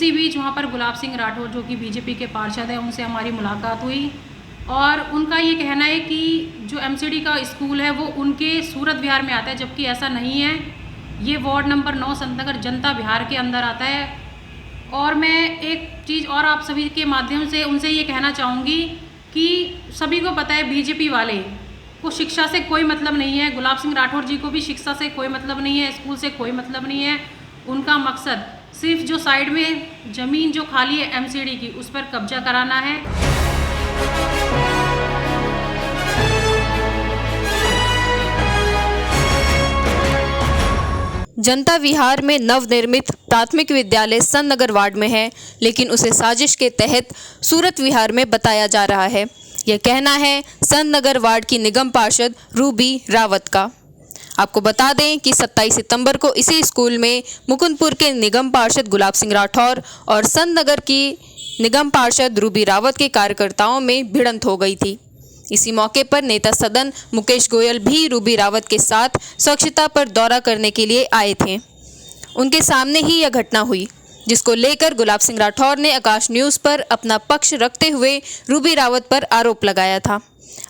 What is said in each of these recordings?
इसी बीच वहाँ पर गुलाब सिंह राठौर जो कि बीजेपी के पार्षद हैं, उनसे हमारी मुलाकात हुई और उनका ये कहना है कि जो एमसीडी का स्कूल है वो उनके सूरत विहार में आता है, जबकि ऐसा नहीं है। ये वार्ड नंबर 9 संतनगर जनता विहार के अंदर आता है। और मैं एक चीज़ और आप सभी के माध्यम से उनसे ये कहना चाहूँगी कि सभी को पता है बीजेपी वाले को शिक्षा से कोई मतलब नहीं है, गुलाब सिंह राठौर जी को भी शिक्षा से कोई मतलब नहीं है, स्कूल से कोई मतलब नहीं है। उनका मकसद सिर्फ जो साइड में ज़मीन जो खाली है एमसीडी की, उस पर कब्जा कराना है। जनता विहार में नवनिर्मित प्राथमिक विद्यालय संतनगर वार्ड में है, लेकिन उसे साजिश के तहत सूरत विहार में बताया जा रहा है। यह कहना है संतनगर वार्ड की निगम पार्षद रूबी रावत का। आपको बता दें कि 27 सितंबर को इसी स्कूल में मुकुंदपुर के निगम पार्षद गुलाब सिंह राठौर और संतनगर की निगम पार्षद रूबी रावत के कार्यकर्ताओं में भिड़ंत हो गई थी। इसी मौके पर नेता सदन मुकेश गोयल भी रूबी रावत के साथ स्वच्छता पर दौरा करने के लिए आए थे। उनके सामने ही यह घटना हुई, जिसको लेकर गुलाब सिंह राठौर ने आकाश न्यूज़ पर अपना पक्ष रखते हुए रूबी रावत पर आरोप लगाया था।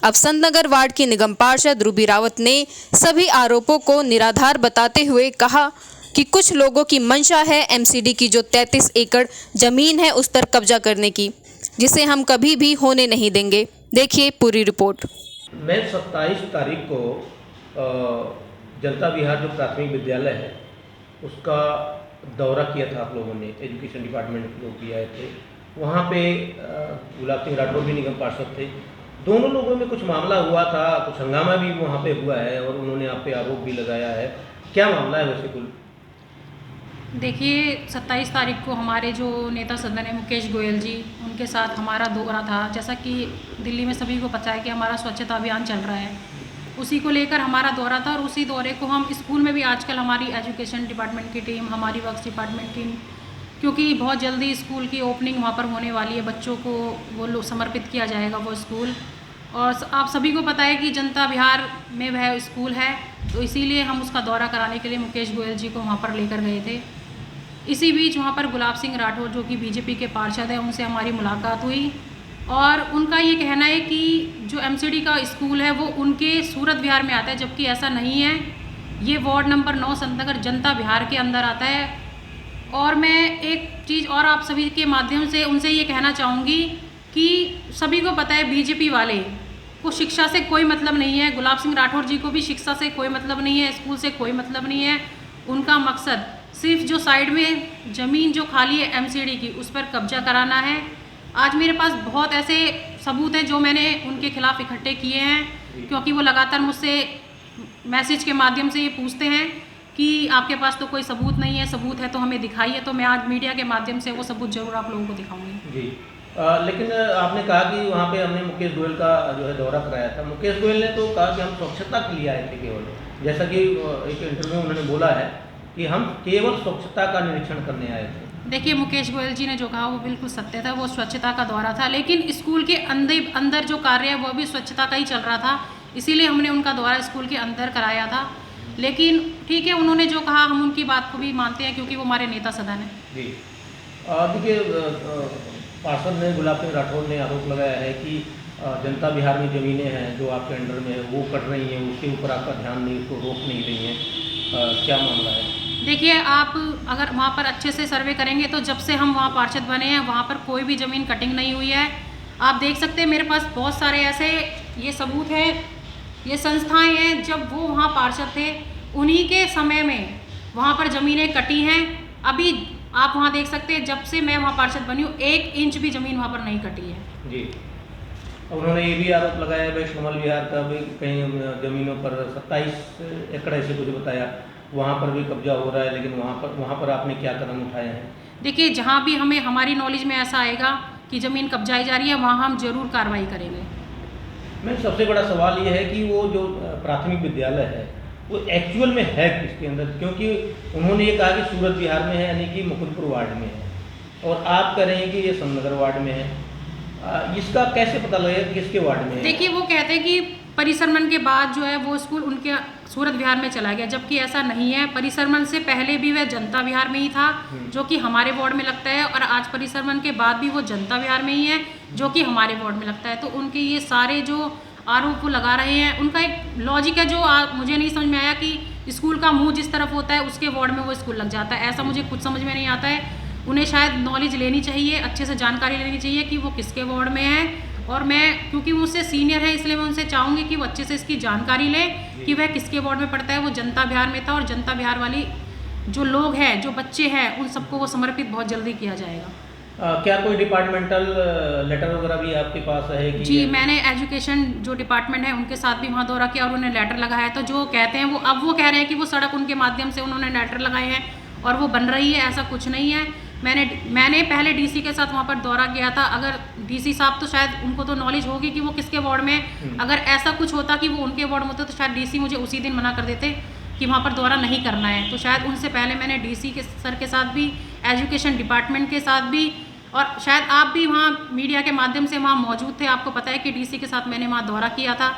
अब संतनगर वार्ड की निगम पार्षद रूबी रावत ने सभी आरोपों को निराधार बताते हुए कहा कि कुछ लोगों की मंशा है एमसीडी की जो 33 एकड़ जमीन है उस पर कब्जा करने की, जिसे हम कभी भी होने नहीं देंगे। देखिए पूरी रिपोर्ट। मैं 27 तारीख को जनता विहार जो प्राथमिक विद्यालय है उसका दौरा किया था। आप लोगों ने एजुकेशन डिपार्टमेंट के लोग भी आए थे। वहाँ पे गुलाब सिंह राठौर भी निगम पार्षद थे। दोनों लोगों में कुछ मामला हुआ था, कुछ हंगामा भी वहाँ पे हुआ है और उन्होंने आप पे आरोप भी लगाया है। क्या मामला है वैसे कुल? देखिए 27 तारीख को हमारे जो नेता सदन है मुकेश गोयल जी, उनके साथ हमारा दौरा था। जैसा कि दिल्ली में सभी को पता है कि हमारा स्वच्छता अभियान चल रहा है, उसी को लेकर हमारा दौरा था। और उसी दौरे को हम स्कूल में भी आजकल हमारी एजुकेशन डिपार्टमेंट की टीम, हमारी वर्क्स डिपार्टमेंट टीम, क्योंकि बहुत जल्दी स्कूल की ओपनिंग वहाँ पर होने वाली है, बच्चों को वो समर्पित किया जाएगा वो स्कूल। और आप सभी को पता है कि जनता विहार में वह स्कूल है, तो इसीलिए हम उसका दौरा कराने के लिए मुकेश गोयल जी को वहाँ पर लेकर गए थे। इसी बीच वहाँ पर गुलाब सिंह राठौर जो कि बीजेपी के पार्षद हैं, उनसे हमारी मुलाकात हुई और उनका ये कहना है कि जो एमसीडी का स्कूल है वो उनके सूरत विहार में आता है, जबकि ऐसा नहीं है। ये वार्ड नंबर 9 संतनगर जनता विहार के अंदर आता है। और मैं एक चीज़ और आप सभी के माध्यम से उनसे ये कहना चाहूँगी कि सभी को पता है बीजेपी वाले को शिक्षा से कोई मतलब नहीं है, गुलाब सिंह राठौर जी को भी शिक्षा से कोई मतलब नहीं है, स्कूल से कोई मतलब नहीं है। उनका मकसद सिर्फ जो साइड में ज़मीन जो खाली है एमसीडी की, उस पर कब्जा कराना है। आज मेरे पास बहुत ऐसे सबूत हैं जो मैंने उनके खिलाफ इकट्ठे किए हैं, क्योंकि वो लगातार मुझसे मैसेज के माध्यम से ये पूछते हैं कि आपके पास तो कोई सबूत नहीं है, सबूत है तो हमें दिखाइए। तो मैं आज मीडिया के माध्यम से वो सबूत जरूर आप लोगों को दिखाऊंगी। जी लेकिन आपने कहा कि वहाँ पे हमने मुकेश गोयल का जो है दौरा कराया था। मुकेश गोयल ने तो कहा कि हम स्वच्छता के लिए आए थे केवल, जैसा कि एक इंटरव्यू में उन्होंने बोला है कि हम केवल स्वच्छता का निरीक्षण करने आए थे। देखिए मुकेश गोयल जी ने जो कहा वो बिल्कुल सत्य था, वो स्वच्छता का दौरा था, लेकिन स्कूल के अंदर जो कार्य है वो भी स्वच्छता का ही चल रहा था, इसीलिए हमने उनका दौरा स्कूल के अंदर कराया था। लेकिन ठीक है, उन्होंने जो कहा हम उनकी बात को भी मानते हैं, क्योंकि वो हमारे नेता सदन है। जी देखिए पार्षद ने गुलाब सिंह राठौर ने आरोप लगाया है कि जनता विहार में ज़मीनें हैं जो आपके अंडर में है वो कट रही हैं, उसके ऊपर आपका ध्यान नहीं, उसको रोक नहीं रही हैं। क्या मामला है? देखिए आप अगर वहाँ पर अच्छे से सर्वे करेंगे तो जब से हम वहाँ पार्षद बने हैं वहाँ पर कोई भी ज़मीन कटिंग नहीं हुई है। आप देख सकते हैं मेरे पास बहुत सारे ऐसे ये सबूत हैं, ये संस्थाएं हैं, जब वो वहाँ पार्षद थे उन्हीं के समय में वहाँ पर ज़मीनें कटी हैं। अभी आप वहाँ देख सकते हैं जब से मैं वहाँ पार्षद बनी हूँ 1 इंच भी ज़मीन वहाँ पर नहीं कटी है। जी उन्होंने ये भी आरोप लगाया वैष्णवल विहार का भी कहीं ज़मीनों पर 27 एकड़ ऐसे कुछ बताया, वहाँ पर भी कब्जा हो रहा है, लेकिन वहाँ पर आपने क्या कदम उठाए हैं? देखिए जहाँ भी हमें हमारी नॉलेज में ऐसा आएगा कि ज़मीन कब्जाई जा रही है वहाँ हम जरूर कार्रवाई करेंगे। मैं सबसे बड़ा सवाल ये है कि वो जो प्राथमिक विद्यालय है वो एक्चुअल में है किसके अंदर, क्योंकि उन्होंने ये कहा कि सूरत विहार में है, यानी कि मुकुंदपुर वार्ड में है, और आप कह रहे हैं कि ये संतनगर वार्ड में है। इसका कैसे पता लगेगा किसके वार्ड में है? देखिए वो कहते हैं कि परिसरमन के बाद जो है वो स्कूल उनके सूरत विहार में चला गया, जबकि ऐसा नहीं है। परिसरमन से पहले भी वह जनता विहार में ही था, जो कि हमारे वार्ड में लगता है, और आज परिसरमन के बाद भी वो जनता विहार में ही है, जो कि हमारे वार्ड में लगता है। तो उनके ये सारे जो आरोप वो लगा रहे हैं, उनका एक लॉजिक है जो मुझे नहीं समझ में आया कि स्कूल का मुंह जिस तरफ होता है उसके वार्ड में वो स्कूल लग जाता है। ऐसा मुझे कुछ समझ में नहीं आता है। उन्हें शायद नॉलेज लेनी चाहिए, अच्छे से जानकारी लेनी चाहिए कि वो किसके वार्ड में है। और मैं, क्योंकि वो मुझसे सीनियर है, इसलिए मैं उनसे चाहूँगी कि वो अच्छे से इसकी जानकारी लें कि वह किसके वार्ड में पड़ता है। वो जनता विहार में था, और जनता विहार वाली जो लोग हैं, जो बच्चे हैं, उन सबको वो समर्पित बहुत जल्दी किया जाएगा। क्या कोई डिपार्टमेंटल लेटर वगैरह भी आपके पास है कि? जी, मैंने एजुकेशन जो डिपार्टमेंट है उनके साथ भी वहाँ दौरा किया और उन्हें लेटर लगाया। तो जो कहते हैं वो कह रहे हैं कि वो सड़क उनके माध्यम से उन्होंने लेटर लगाए हैं और वो बन रही है। ऐसा कुछ नहीं है। मैंने पहले डीसी के साथ वहाँ पर दौरा किया था। अगर डीसी साहब तो शायद उनको तो नॉलेज होगी कि वो किसके वार्ड में, अगर ऐसा कुछ होता कि वो उनके वार्ड में होते तो शायद डीसी मुझे उसी दिन मना कर देते कि वहाँ पर दौरा नहीं करना है। तो शायद उनसे पहले मैंने डीसी के सर के साथ भी, एजुकेशन डिपार्टमेंट के साथ भी, और शायद आप भी वहाँ मीडिया के माध्यम से वहाँ मौजूद थे, आपको पता है कि डीसी के साथ मैंने वहाँ दौरा किया था।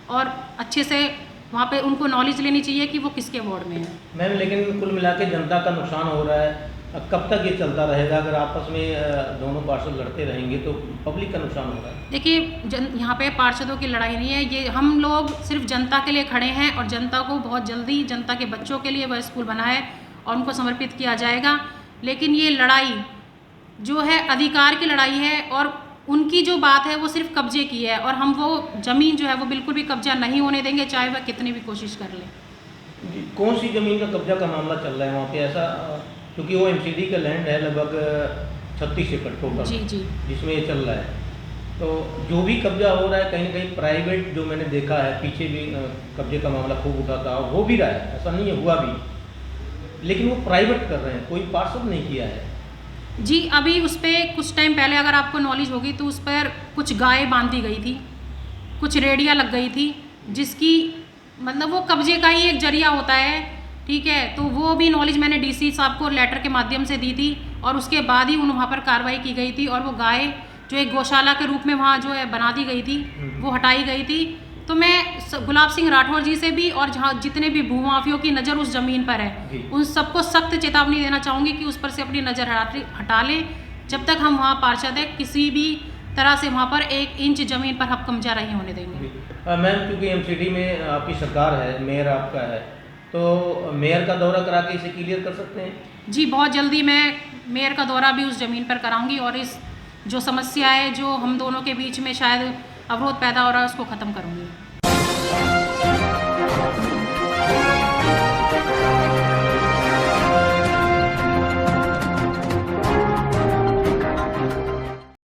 और अच्छे से वहाँ पे उनको नॉलेज लेनी चाहिए कि वो किसके वार्ड में है। मैम, लेकिन कुल मिला के जनता का नुकसान हो रहा है। कब तक ये चलता रहेगा? अगर आपस में दोनों पार्षद लड़ते रहेंगे तो पब्लिक का नुकसान होगा। देखिए, यहाँ पे पार्षदों की लड़ाई नहीं है, ये हम लोग सिर्फ जनता के लिए खड़े हैं, और जनता को बहुत जल्दी जनता के बच्चों के लिए वह स्कूल बना है और उनको समर्पित किया जाएगा। लेकिन ये लड़ाई जो है अधिकार की लड़ाई है, और उनकी जो बात है वो सिर्फ कब्जे की है, और हम वो ज़मीन जो है वो बिल्कुल भी कब्जा नहीं होने देंगे, चाहे वह कितनी भी कोशिश कर लें। कौन सी ज़मीन का कब्जा का मामला चल रहा है वहाँ पे? ऐसा, क्योंकि वो एमसीडी का लैंड है लगभग 36 एकड़ टोटल, जी जी, जिसमें ये चल रहा है। तो जो भी कब्जा हो रहा है कहीं ना कहीं प्राइवेट, जो मैंने देखा है पीछे भी कब्जे का मामला खूब उठा था, और हो भी रहा है, ऐसा नहीं है, हुआ भी, लेकिन वो प्राइवेट कर रहे हैं, कोई पार्षद नहीं किया है। जी, अभी उस पर कुछ टाइम पहले, अगर आपको नॉलेज होगी तो उस पर कुछ गाय बांधी गई थी, कुछ रेडियाँ लग गई थी, जिसकी मतलब वो कब्जे का ही एक जरिया होता है, ठीक है। तो वो भी नॉलेज मैंने डीसी साहब को लेटर के माध्यम से दी थी, और उसके बाद ही वहाँ पर कार्रवाई की गई थी, और वो गाय जो एक गौशाला के रूप में वहाँ जो है बना दी गई थी, वो हटाई गई थी। तो मैं गुलाब सिंह राठौर जी से भी, और जहाँ जितने भी भूमाफियों की नज़र उस ज़मीन पर है, उन सबको सख्त चेतावनी देना चाहूँगी कि उस पर से अपनी नज़र हटा लें। जब तक हम वहाँ पार्षद है, किसी भी तरह से वहाँ पर 1 इंच ज़मीन पर हम कब्जा नहीं होने देंगे। मैम, क्योंकि एमसीडी में आपकी सरकार है, मेयर आपका है, तो मेयर का दौरा करा के इसे क्लियर कर सकते हैं? जी, बहुत जल्दी मैं मेयर का दौरा भी उस ज़मीन पर कराऊंगी, और इस जो समस्या है जो हम दोनों के बीच में शायद अवरोध पैदा हो रहा है उसको ख़त्म करूंगी।